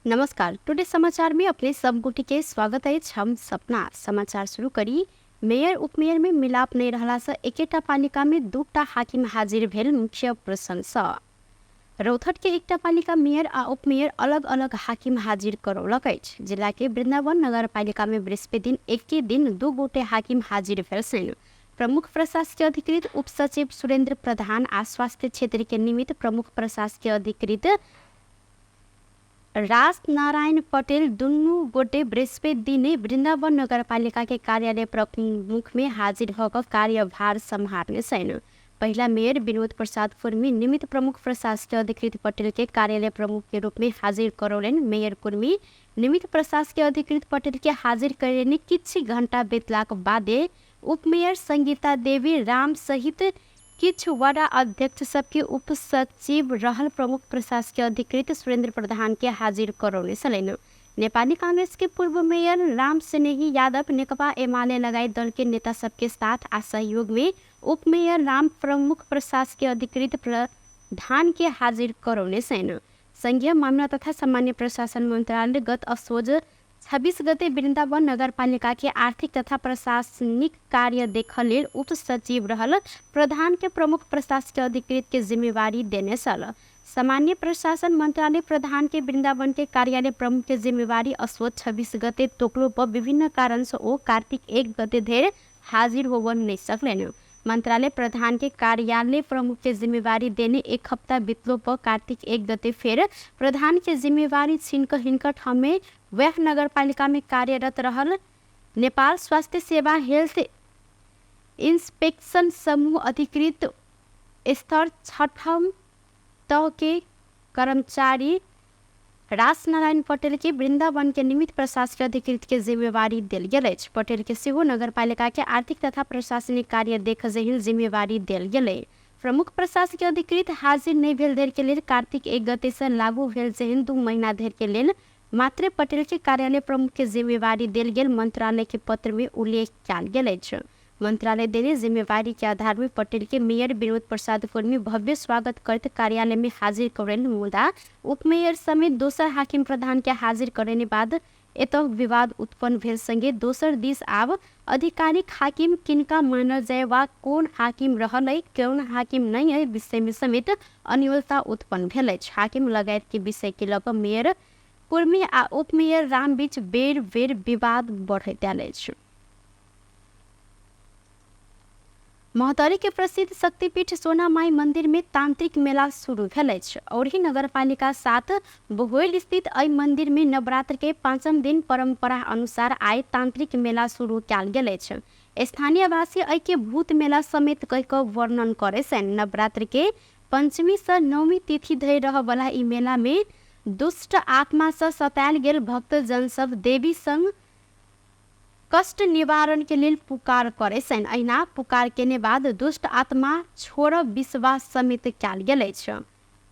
नमस्कार। टुडे समाचार में अपने सब गुटी के स्वागत है। हम सपना समाचार शुरू करी। मेयर उपमेयर में मिलाप नहीं रहला से एकेटा पालिका में दूटा हाकिम हाजिर भेल मुख्य प्रशंसा। रौथट के एकटा पालिका मेयर आ उपमेयर अलग अलग हाकिम हाजिर करौलक अछि। जिला के वृंदावन नगर पालिका में बृहस्पति दिन एके दिन दू गोटे हाकिम हाजिर भेल छनि। प्रमुख प्रशासकीय अधिकृत उप सचिव सुरेंद्र प्रधान आ स्वास्थ्य क्षेत्र के निमित्त प्रमुख प्रशासकीय अधिकृत राज नारायण पटेल दुनू गोटे बृहस्पति दिने वृंदावन नगरपालिका के कार्यालय प्रमुख में हाजिर होकर कार्यभार संभालने छन्। पहला मेयर विनोद प्रसाद कुर्मी निमित्त प्रमुख प्रशासकीय अधिकृत पटेल के कार्यालय प्रमुख के रूप में हाजिर करौलेन। मेयर कुर्मी निमित्त प्रशासकीय अधिकृत पटेल के हाजिर करेने किछि घंटा बीतलाक बादे उपमेयर संगीता देवी राम सहित किछु वडा अध्यक्ष सबके उप सचिव रहल प्रमुख प्रशासकीय अधिकृत सुरेंद्र प्रधान के हाजिर करौले छलैन। नेपाली कांग्रेस के पूर्व मेयर राम स्नेही यादव नेकपा एमाले लगायत दल के नेता सबके साथ आ सहयोग में उप मेयर राम प्रमुख प्रशासकीय अधिकृत प्रधान के हाजिर करौले छन्। संघीय मामला तथा सामान्य प्रशासन मंत्रालय गत असोज 26 गते वृंदावन नगरपालिका के आर्थिक तथा प्रशासनिक कार्य देखल लेल उप सचिव रहल प्रधान के प्रमुख प्रशासकीय अधिकृत के जिम्मेवारी देने छल। सामान्य प्रशासन मंत्रालय प्रधान के वृंदावन के कार्यालय प्रमुख के जिम्मेवारी असोज 26 गते तोकलो पर विभिन्न कारण से ओ कार्तिक 1 गते धरि हाजिर होवन नहीं सकलेन। मंत्रालय प्रधान के कार्यालय प्रमुख के जिम्मेवारी देने एक हफ्ता बीतलो पर कार्तिक 1 गते फिर प्रधान के जिम्मेवारी छीनकर हिनकर हमें वह नगरपालिका में कार्यरत रहल नेपाल स्वास्थ्य सेवा हेल्थ इंस्पेक्शन समूह अधिकृत स्तर 6म तह के कर्मचारी राज नारायण पटेल के वृंदावन के निमित्त प्रशासकीय अधिकृत के जिम्मेवारी देल गेल अछि। पटेल के सेहो नगरपालिका के आर्थिक तथा प्रशासनिक कार्य देख जहिल जिम्मेवारी देल गेलै। प्रमुख प्रशासकीय अधिकृत हाजिर नहीं भेल धरि के लेल कार्तिक 1 गते से लागू भेल जहिल 2 महीना धरि के लेल मात्र पटेल के कार्यालय प्रमुख के जिम्मेवारी देल गेल मंत्रालय के पत्र में उल्लेख कयल गेल अछि। मंत्रालय देने जिम्मेवारी के आधार में पटेल के मेयर विनोद प्रसाद कुर्मी भव्य स्वागत करते कार्यालय में हाजिर करेन। मुदा उपमेयर समेत दोसर हाकिम प्रधान के हाजिर करने बाद एतऽ विवाद उत्पन्न भेल। संगे दोसर दिस आब आधिकारिक हाकिम किनका मानल जाय वा कोन हाकिम रहल कोन हाकिम नहीं है विषय में समेत अनियोलता उत्पन्न भेल अछि। हाकिम लगायत के विषय के लऽ कऽ मेयर कुर्मी आ उपमेयर राम बीच बेर बेर विवाद बढ़ैत आयल अछि। महतरी के प्रसिद्ध शक्तिपीठ सोनामाई मंदिर में तांत्रिक मेला शुरू भेल अछि। औरही नगरपालिका 7 बहोइल स्थित एहि मंदिर में नवरात्र के 5म दिन परंपरा अनुसार आइ तांत्रिक मेला शुरू कयल गेल अछि। स्थानीय वासी एहि के भूत मेला समेत कहि कऽ वर्णन करे छनि। नवरात्र के 5वीं से 9वीं तिथि धरि रहय वाला ई मेला में दुष्ट आत्मा से सतायल गेल भक्तजन सब देवी संग कष्ट निवारण के लिए पुकार करे छनि। अहिना पुकार केने बाद दुष्ट आत्मा छोड़ब विश्वास समेत कयल गेल अछि।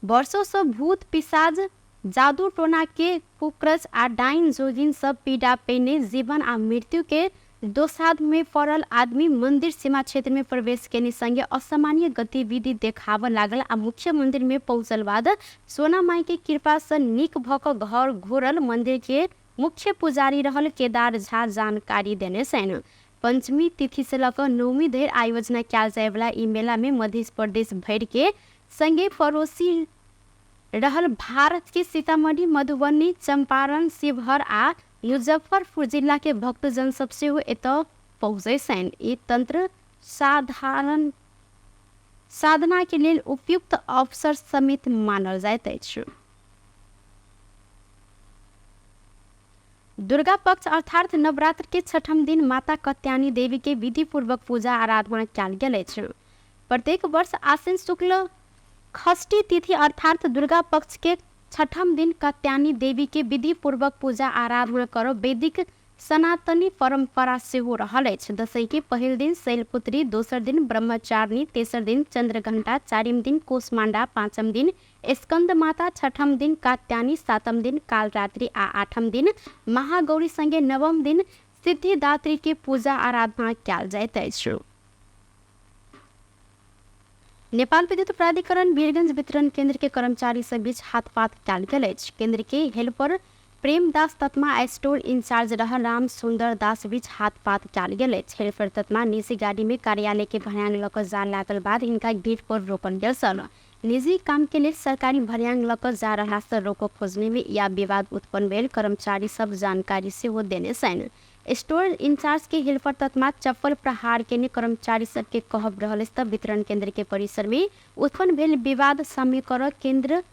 वर्षों से भूत पिशाच जादू टोना के कुकर्च आ डाइन जोगिन सब पीड़ा पेने जीवन आ मृत्यु के दोसाध में पड़ल आदमी मंदिर सीमा क्षेत्र में प्रवेश केने संगे असामान्य गतिविधि देखाव लागल आ मुख्य मंदिर में पहुंचल बाद सोना माई के कृपा से नीक भ क घर घोरल। मंदिर के मुख्य पुजारी रहल केदार झा जानकारी देने छनि। 5वीं तिथि से लऽ 9वीं धरि आयोजना कयल जाय वाला ई मेला में मध्य प्रदेश भर के संगे पड़ोसी रहल भारत के सीतामढ़ी मधुबनी चंपारण शिवहर आ मुजफ्फरपुर जिला के भक्तजन सब सेहो एतऽ पहुँचे छनि। ई तंत्र साधना के लेल उपयुक्त अवसर समेत मानल जाइत अछि। दुर्गा पक्ष अर्थात नवरात्र के 6म दिन माता कात्यायनी देवी के विधि पूर्वक पूजा आराधना कयल गेल अछि। प्रत्येक वर्ष आश्विन शुक्ल षष्ठी तिथि अर्थात दुर्गा पक्ष के 6म दिन कात्यायनी देवी के विधि पूर्वक पूजा आराधना करब वैदिक सनातनी परंपरा सेहो रहल अछि। दशई के पहिल दिन शैलपुत्री, दोसर दिन ब्रह्मचारिणी, तेसर दिन चंद्रघंटा, 4म दिन कोसमांडा, 5म दिन स्कंद माता, 6म दिन कात्यायनी, 7म दिन कालरात्रि आ 8म दिन महागौरी संगे 9म दिन सिद्धिदात्री के पूजा आराधना कयल जाइत अछि। नेपाल विद्युत प्राधिकरण वीरगंज वितरण केंद्र के कर्मचारी सब बीच हाथपात कयल गेल अछि। केंद्र के helper Premadasa Tatma store incharge रह राम सुंदर दास बीच हाथपात कयल गेल अछि। हेरफेर तत्मा निजी गाड़ी में कार्यालय के भरियांग लऽ जा लागल बाद इनका गेट पर रोकल गेल छल। निजी काम के लिए सरकारी भरियांग लऽ जा रहा से रोको खोजने में यह विवाद उत्पन्न भेल कर्मचारी सब जानकारी से वो देने सन। स्टोर इंचार्ज के हेल्पर तत्मा चप्पल प्रहार के कर्मचारी सबके कहब रहल तब वितरण केंद्र के परिसर में उत्पन्न भेल विवाद समीकरण केंद्र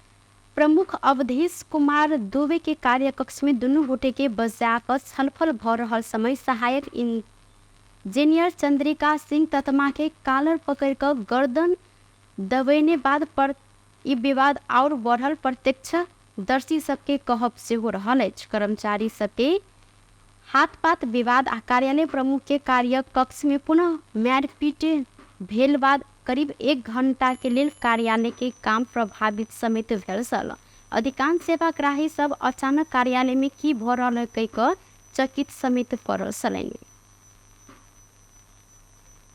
प्रमुख अवधेश कुमार दुबे के कार्य कक्ष में दुनू गोटे के बजाक छलफल भ रहल समय सहायक इंजीनियर चंद्रिका सिंह तत्मा के कालर पकड़ कर गर्दन दबेने बाद पर ई विवाद और बढ़ल प्रत्यक्षदर्शी सबके कहब से हो रहल अछि। कर्मचारी सबके हाथपात विवाद आ कार्यालय प्रमुख के कार्य कक्ष में पुनः मारपीट भेल बाद करीब 1 घंटा के लिए कार्यालय के काम प्रभावित समेत भेल छल। अधिकांश सेवाग्राही सब अचानक कार्यालय में की भ रहल कहि कऽ चकित समेत पड़ल छलनि।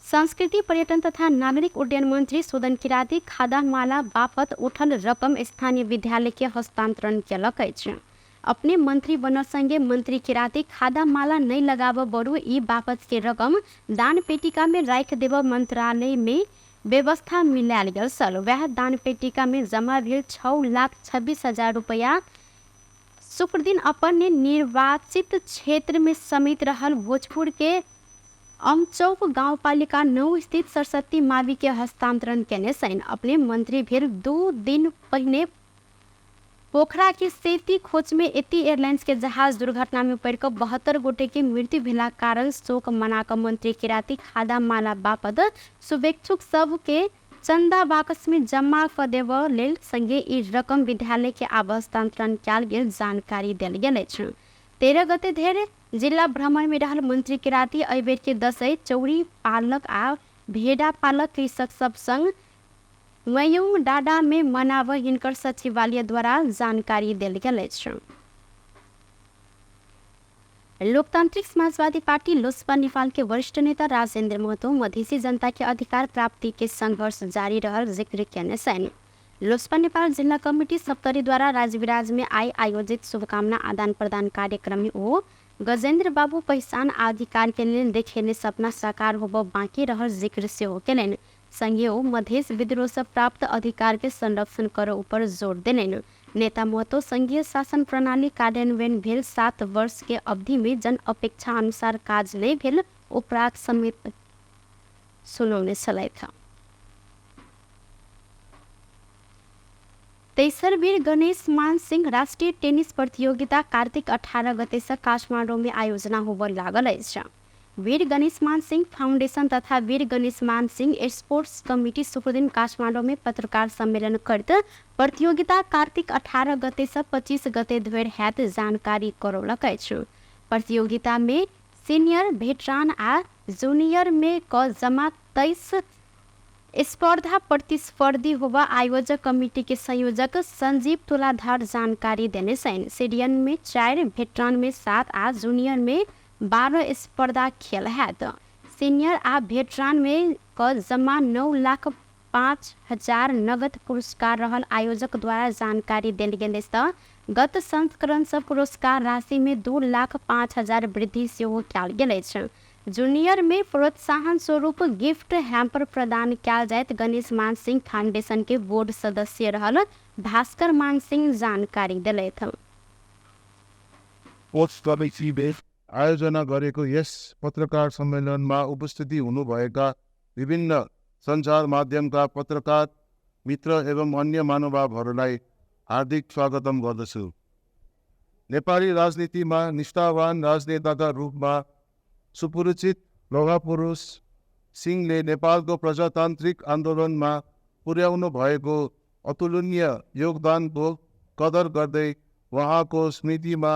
संस्कृति पर्यटन तथा नागरिक उड्डयन मंत्री सुदन किराती खादामाला बापत उठल रकम स्थानीय विद्यालय के हस्तांतरण केलक अछि। अपने मंत्री बनल संगे मंत्री किराती खादामाला नहीं लगाब बरु ई बापत के रकम दान पेटिका में राख देव मंत्रालय में व्यवस्था मिलायल गेल छल। वह दान पेटिका में जमा भेल 6,26,000 रुपया शुक्र दिन अपन निर्वाचित क्षेत्र में समित रहल भोजपुर के अमचौक गांवपालिका 9 स्थित सरस्वती मावी के हस्तांतरण केने सन। अपने मंत्री भेल 2 दिन पहले पोखरा के सेती खोज में एती एयरलाइंस के जहाज दुर्घटना में पड़ कर 72 गोटे के मृत्यु भेला कारण शोक मनाकर मंत्री किराती खादामाला बापत शुभेच्छुक सब के चंदा बाकस में जमा कर देव लेल संगे ई रकम विद्यालय के आब हस्तांतरण कयल गेल जानकारी देल गेल अछि। 13 गते धरि जिला भ्रमण में रहल मंत्री किराती एहि बेर के दशई चौरी पालक आ भेड़ा पालक कृषक सब संग मयूंग डाडा में मनाव हिनकर सचिवालय द्वारा जानकारी देल गेल अछि। लोकतांत्रिक समाजवादी पार्टी लोजपा नेपाल के वरिष्ठ नेता राजेंद्र महतो मधेसी जनता के अधिकार प्राप्ति के संघर्ष जारी रहल जिक्र केने सन। लोजपा नेपाल जिला कमिटी सप्तरी द्वारा राजविराज में आयोजित शुभकामना आदान प्रदान कार्यक्रम में ओ गजेंद्र बाबू पहचान अधिकार के लिए देखेने सपना साकार होब बाकी रहल जिक्र से हो केलन। संगे ओ मधेश विद्रोह से प्राप्त अधिकार के संरक्षण कर ऊपर जोर देलन। नेता महतो संघीय शासन प्रणाली कार्यान्वयन भेल 7 वर्ष के अवधि में जन अपेक्षा अनुसार काज नहीं भेल उपराग समेत सुनौने छलैथ। तेसरवीर गणेश मान सिंह राष्ट्रीय टेनिस प्रतियोगिता कार्तिक 18 गते से काठमांडू में आयोजना होब लागल अछि। वीर गणेश मान सिंह फाउंडेशन तथा वीर गणेश मान सिंह स्पोर्ट्स कमिटी शुक्र दिन काठमांडू में पत्रकार सम्मेलन करत प्रतियोगिता कार्तिक 18 गते से 25 गते धरि हैत जानकारी करौलक अछि। प्रतियोगिता में सीनियर वेटरान आ जूनियर में क जमा 23 स्पर्धा प्रतिस्पर्धी होगा आयोजक कमिटी के संयोजक संजीव तुलाधार जानकारी देने सन। सीनियर में 4 वेटरान में 7 आ जूनियर में 12 स्पर्धा खेल है। सीनियर आ वेटरान में क जमा 9,05,000 नगद पुरस्कार रहल आयोजक द्वारा जानकारी देल गेल। गत संस्करण से पुरस्कार राशि में 2,05,000 वृद्धि से कयल गेल अछि। जूनियर में प्रोत्साहन स्वरूप गिफ्ट हैम्पर प्रदान कयल जायत गणेश मान सिंह फाउंडेशन के बोर्ड सदस्य रहल भास्कर मान सिंह जानकारी दिलैथ। आयोजना गरेको यस पत्रकार सम्मेलनमा उपस्थिति हुनुभएका विभिन्न सञ्चार माध्यमका पत्रकार मित्र एवं अन्य महानुभावहरूलाई हार्दिक स्वागतम गर्दछु। नेपाली राजनीतिमा निष्ठावान राजनेताका रूपमा सुपरिचित लोहापुरुष सिंहले नेपालको प्रजातान्त्रिक आन्दोलनमा पुर्याउनु भएको अतुलनीय योगदानको कदर गर्दै उहाँको स्मृतिमा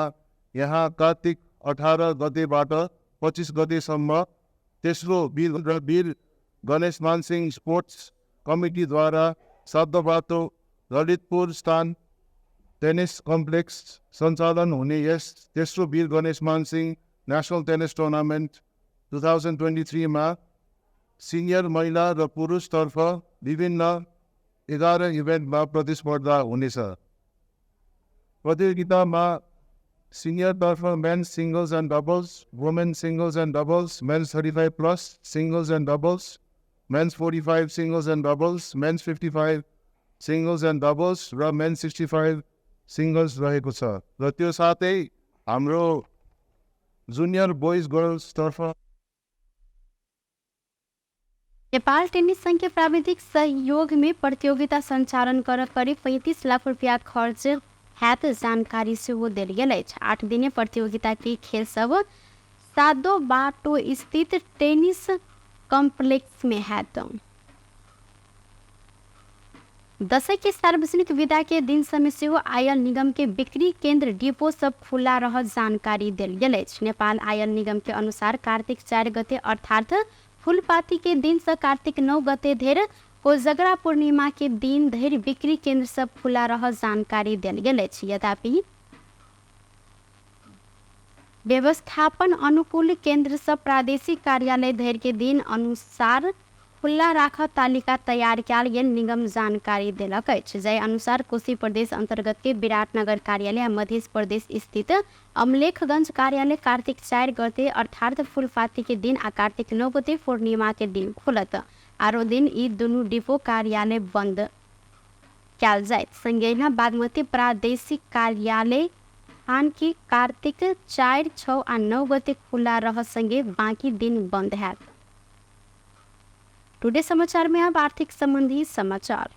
यहाँ कार्तिक 18 गतेबाट 25 गतेसम्म तेस्रो वीर गणेश मान सिंह स्पोर्ट्स कमिटीद्वारा सद्दबाटो ललितपुर स्थान टेनिस कम्प्लेक्स सञ्चालन हुने यस तेस्रो वीर गणेश मान सिंह नेशनल टेनिस टुर्नामेन्ट 2023 मा सिनियर महिला र पुरुषतर्फ विभिन्न 11 इभेन्टमा प्रतिस्पर्धा हुनेछ। प्रतियोगितामा सिनियर तर्फ men's singles and doubles, women singles and doubles, men's 35+ singles and doubles, men's 45 singles and doubles, men's 55 singles and doubles र मेन्स 65 सिङ्गल्स रहेको छ। र त्यो साथै हाम्रो जुनियर बोइज गर्ल्सतर्फ नेपाल टेनिस संघ के प्राविधिक सहयोग में प्रतियोगिता संचालन कर करीब 35 लाख रुपया खर्च हैत जानकारी से वो दिल गेल। 8 दिने प्रतियोगिता के खेल सब सादो बाटो स्थित टेनिस कॉम्प्लेक्स में हैत। दशैं के सार्वजनिक विदा के दिन समय से आयल निगम के बिक्री केंद्र डिपो सब खुला रह जानकारी दिल गेल। नेपाल आयल निगम के अनुसार कार्तिक 4 गते अर्थात फूलपाती के दिन से कार्तिक 9 गते धरि कोजगरा पूर्णिमा के दिन धरि बिक्री केंद्र सब खुला रह जानकारी दिल गेल। यद्यपि व्यवस्थापन अनुकूल केंद्र सब प्रादेशिक कार्यालय धरि के दिन अनुसार खुला राख तालिका तैयार कयल गेल निगम जानकारी देलक अछि। जय अनुसार कोशी प्रदेश अंतर्गत के विराटनगर कार्यालय आ मध्य प्रदेश स्थित अमलेखगंज कार्यालय कार्तिक 4 गते अर्थात फूलपाती के दिन आ कार्तिक 9 गते पूर्णिमा के दिन खुलत। आरो दिन ई दुनू डिपो कार्यालय बंद कयल जायत। संगे बागमती प्रादेशिक कार्यालय खान की कार्तिक 4, 6 आ 9 गते खुला रह संगे बाकी दिन बंद है। टुडे समाचार में अब आर्थिक संबंधी समाचार।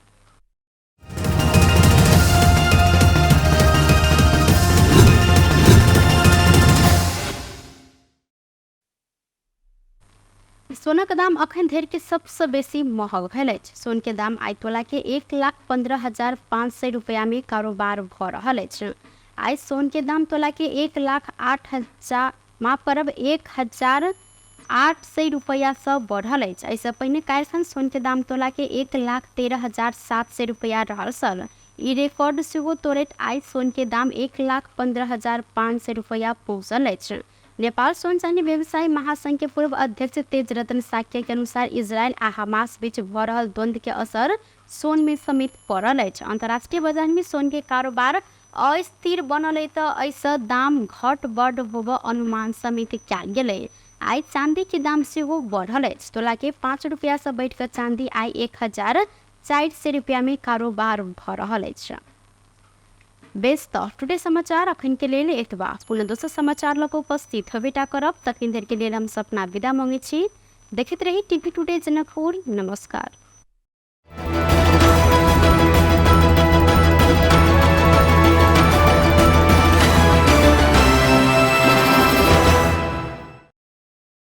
सोना के दाम अखन धरि के सबसे बेसी महग भेल अछि। सोन के दाम आइ तोला के 1,15,500 रुपया में कारोबार भ रहल अछि। आइ सोन के दाम तोला के 1,08,000 माफ करब 1,800 रुपया से बढ़ल अछि। ऐसे पहिने काल्हि सोन के दाम तोला के 1,13,700 रुपया रहल छल। ई रिकॉर्ड सेहो तोड़ैत आइ सोन के दाम 1,15,500 रुपया पहुंचल अछि। नेपाल सोन चांदी व्यवसायी महासंघ के पूर्व अध्यक्ष तेज रतन साक्य के अनुसार इजरायल आ हमास बीच भ रहल द्वंद्व के असर सोन में समेत पड़ल अछि। अंतर्राष्ट्रीय बाजार में सोन के कारोबार अस्थिर बनल है तो ऐसा दाम घट बढ़ होब अनुमान समेत कयल गेल। आई चांदी के दाम से वो बढ़ल है। तोला के 5 रुपया से बैठ कर चांदी आई 1,400 रुपया में कारोबार भ रहल है। बेस तो टुडे समाचार अखन के लेल एतबा। पुनः दोसर समाचार लग उपस्थित होबेटा करब। तखन धरि के लेल हम सपना विदा मांगे छी। देखते रही टीवी टुडे जनकपुर। नमस्कार।